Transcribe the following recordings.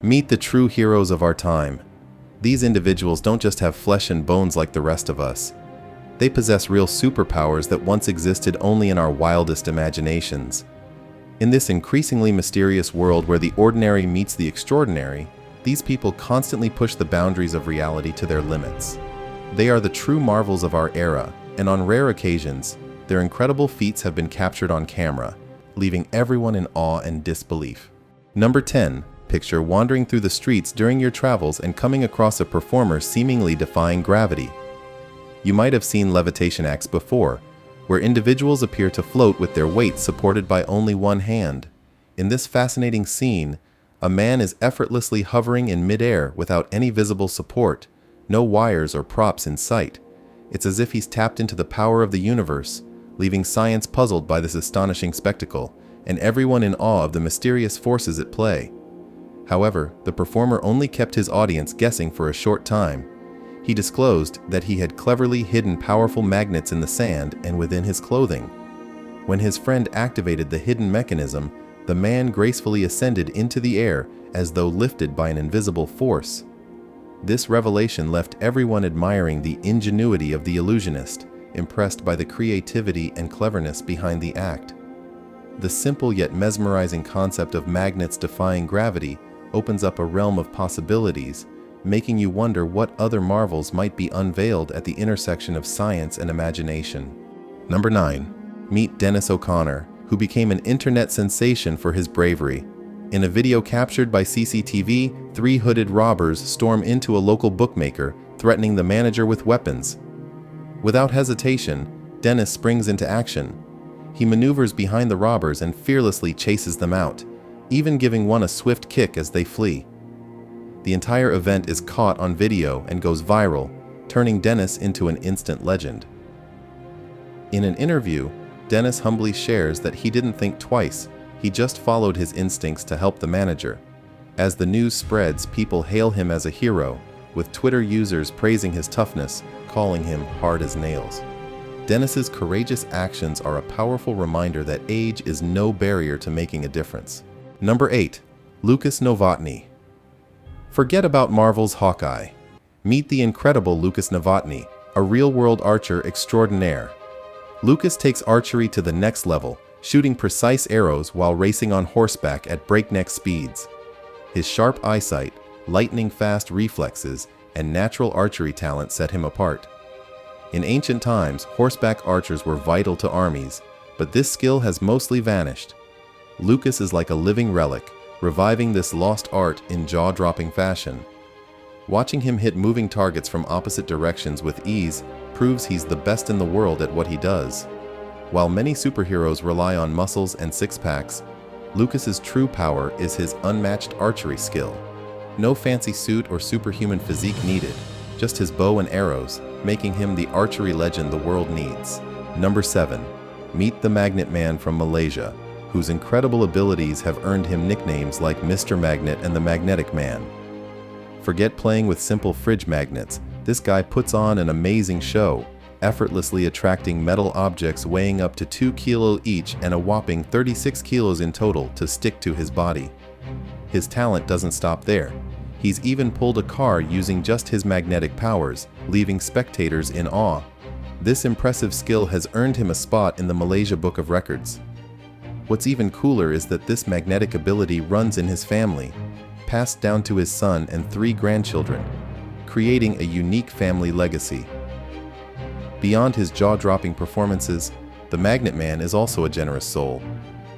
Meet the true heroes of our time. These individuals don't just have flesh and bones like the rest of us. They possess real superpowers that once existed only in our wildest imaginations. In this increasingly mysterious world where the ordinary meets the extraordinary, these people constantly push the boundaries of reality to their limits. They are the true marvels of our era, and on rare occasions, their incredible feats have been captured on camera, leaving everyone in awe and disbelief. Number 10. Picture wandering through the streets during your travels and coming across a performer seemingly defying gravity. You might have seen levitation acts before, where individuals appear to float with their weight supported by only one hand. In this fascinating scene, a man is effortlessly hovering in midair without any visible support, no wires or props in sight. It's as if he's tapped into the power of the universe, leaving science puzzled by this astonishing spectacle, and everyone in awe of the mysterious forces at play. However, the performer only kept his audience guessing for a short time. He disclosed that he had cleverly hidden powerful magnets in the sand and within his clothing. When his friend activated the hidden mechanism, the man gracefully ascended into the air as though lifted by an invisible force. This revelation left everyone admiring the ingenuity of the illusionist, impressed by the creativity and cleverness behind the act. The simple yet mesmerizing concept of magnets defying gravity opens up a realm of possibilities, making you wonder what other marvels might be unveiled at the intersection of science and imagination. Number 9. Meet Dennis O'Connor, who became an internet sensation for his bravery. In a video captured by CCTV, 3 hooded robbers storm into a local bookmaker, threatening the manager with weapons. Without hesitation, Dennis springs into action. He maneuvers behind the robbers and fearlessly chases them out, even giving one a swift kick as they flee. The entire event is caught on video and goes viral, turning Dennis into an instant legend. In an interview, Dennis humbly shares that he didn't think twice, he just followed his instincts to help the manager. As the news spreads, people hail him as a hero, with Twitter users praising his toughness, calling him hard as nails. Dennis's courageous actions are a powerful reminder that age is no barrier to making a difference. Number 8. Lucas Novotny. Forget about Marvel's Hawkeye. Meet the incredible Lucas Novotny, a real-world archer extraordinaire. Lucas takes archery to the next level, shooting precise arrows while racing on horseback at breakneck speeds. His sharp eyesight, lightning-fast reflexes, and natural archery talent set him apart. In ancient times, horseback archers were vital to armies, but this skill has mostly vanished. Lucas is like a living relic, reviving this lost art in jaw-dropping fashion. Watching him hit moving targets from opposite directions with ease proves he's the best in the world at what he does. While many superheroes rely on muscles and six-packs, Lucas's true power is his unmatched archery skill. No fancy suit or superhuman physique needed, just his bow and arrows, making him the archery legend the world needs. Number 7. Meet the Magnet Man from Malaysia, whose incredible abilities have earned him nicknames like Mr. Magnet and the Magnetic Man. Forget playing with simple fridge magnets, this guy puts on an amazing show, effortlessly attracting metal objects weighing up to 2 kilos each and a whopping 36 kilos in total to stick to his body. His talent doesn't stop there. He's even pulled a car using just his magnetic powers, leaving spectators in awe. This impressive skill has earned him a spot in the Malaysia Book of Records. What's even cooler is that this magnetic ability runs in his family, passed down to his son and 3 grandchildren, creating a unique family legacy. Beyond his jaw-dropping performances, the Magnet Man is also a generous soul,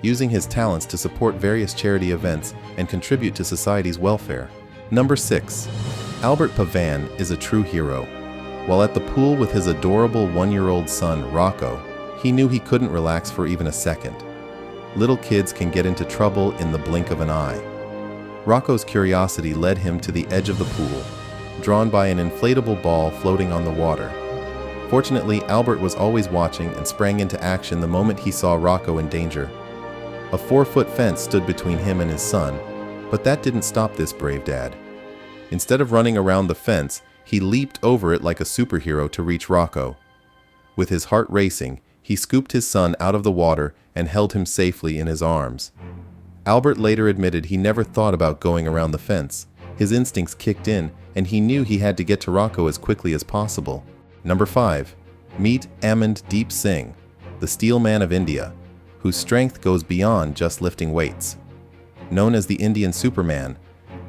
using his talents to support various charity events and contribute to society's welfare. Number 6. Albert Pavan is a true hero. While at the pool with his adorable 1-year-old son, Rocco, he knew he couldn't relax for even a second. Little kids can get into trouble in the blink of an eye. Rocco's curiosity led him to the edge of the pool, drawn by an inflatable ball floating on the water. Fortunately, Albert was always watching and sprang into action the moment he saw Rocco in danger. A 4-foot fence stood between him and his son, but that didn't stop this brave dad. Instead of running around the fence, he leaped over it like a superhero to reach Rocco. With his heart racing, he scooped his son out of the water and held him safely in his arms. Albert later admitted he never thought about going around the fence. His instincts kicked in, and he knew he had to get to Rocco as quickly as possible. Number 5. Meet Ammond Singh, the Steel Man of India, whose strength goes beyond just lifting weights. Known as the Indian Superman,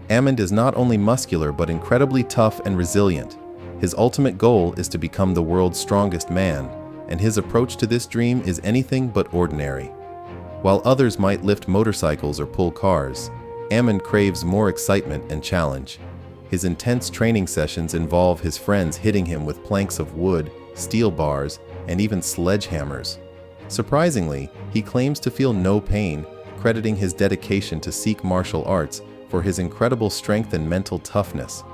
Ammond is not only muscular but incredibly tough and resilient. His ultimate goal is to become the world's strongest man, and his approach to this dream is anything but ordinary. While others might lift motorcycles or pull cars, Ammond craves more excitement and challenge. His intense training sessions involve his friends hitting him with planks of wood, steel bars, and even sledgehammers. Surprisingly, he claims to feel no pain, crediting his dedication to Sikh martial arts for his incredible strength and mental toughness.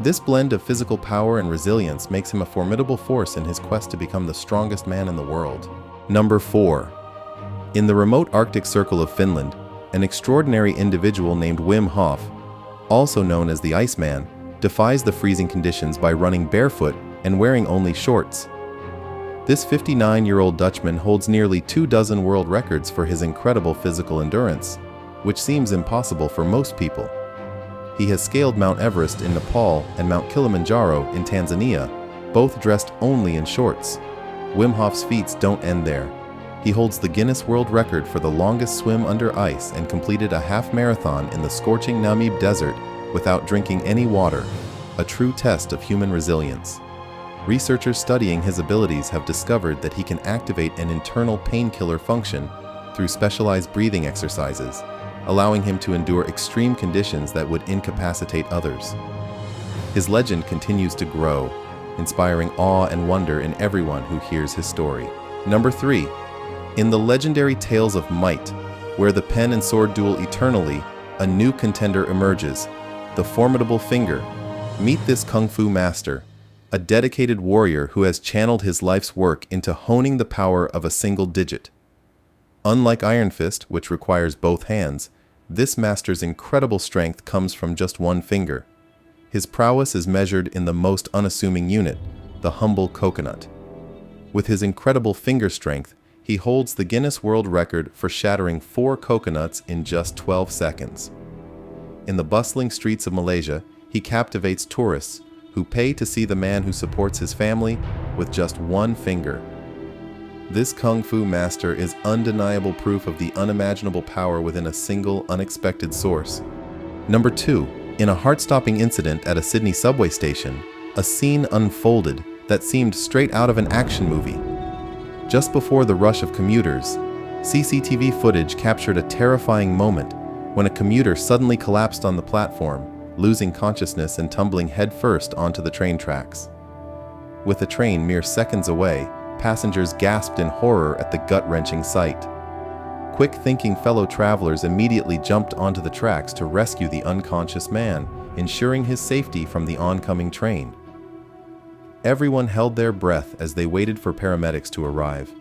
This blend of physical power and resilience makes him a formidable force in his quest to become the strongest man in the world. Number 4. In the remote Arctic Circle of Finland, an extraordinary individual named Wim Hoff, also known as the Iceman, defies the freezing conditions by running barefoot and wearing only shorts. This 59-year-old Dutchman holds nearly 24 world records for his incredible physical endurance, which seems impossible for most people. He has scaled Mount Everest in Nepal and Mount Kilimanjaro in Tanzania, both dressed only in shorts. Wim Hof's feats don't end there. He holds the Guinness World Record for the longest swim under ice and completed a half marathon in the scorching Namib Desert without drinking any water, a true test of human resilience. Researchers studying his abilities have discovered that he can activate an internal painkiller function through specialized breathing exercises, allowing him to endure extreme conditions that would incapacitate others. His legend continues to grow, inspiring awe and wonder in everyone who hears his story. Number 3. In the legendary Tales of Might, where the pen and sword duel eternally, a new contender emerges, the formidable Finger. Meet this kung fu master, a dedicated warrior who has channeled his life's work into honing the power of a single digit. Unlike Iron Fist, which requires both hands, this master's incredible strength comes from just one finger. His prowess is measured in the most unassuming unit, the humble coconut. With his incredible finger strength, he holds the Guinness World Record for shattering 4 coconuts in just 12 seconds. In the bustling streets of Malaysia, he captivates tourists who pay to see the man who supports his family with just one finger. This kung fu master is undeniable proof of the unimaginable power within a single, unexpected source. Number 2. In a heart-stopping incident at a Sydney subway station, a scene unfolded that seemed straight out of an action movie. Just before the rush of commuters, CCTV footage captured a terrifying moment when a commuter suddenly collapsed on the platform, losing consciousness and tumbling headfirst onto the train tracks. With the train mere seconds away, passengers gasped in horror at the gut-wrenching sight. Quick-thinking fellow travelers immediately jumped onto the tracks to rescue the unconscious man, ensuring his safety from the oncoming train. Everyone held their breath as they waited for paramedics to arrive.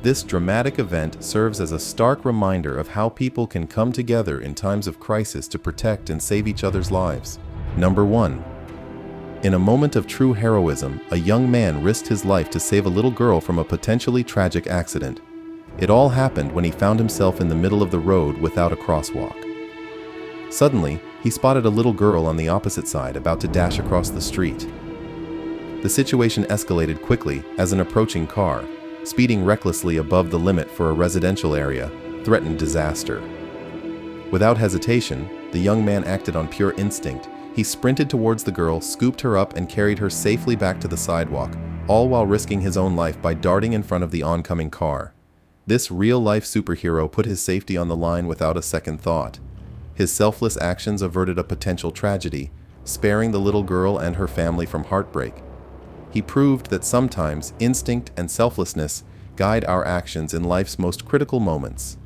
This dramatic event serves as a stark reminder of how people can come together in times of crisis to protect and save each other's lives. Number 1. In a moment of true heroism, a young man risked his life to save a little girl from a potentially tragic accident. It all happened when he found himself in the middle of the road without a crosswalk. Suddenly, he spotted a little girl on the opposite side about to dash across the street. The situation escalated quickly as an approaching car, speeding recklessly above the limit for a residential area, threatened disaster. Without hesitation, the young man acted on pure instinct. He sprinted towards the girl, scooped her up, and carried her safely back to the sidewalk, all while risking his own life by darting in front of the oncoming car. This real-life superhero put his safety on the line without a second thought. His selfless actions averted a potential tragedy, sparing the little girl and her family from heartbreak. He proved that sometimes instinct and selflessness guide our actions in life's most critical moments.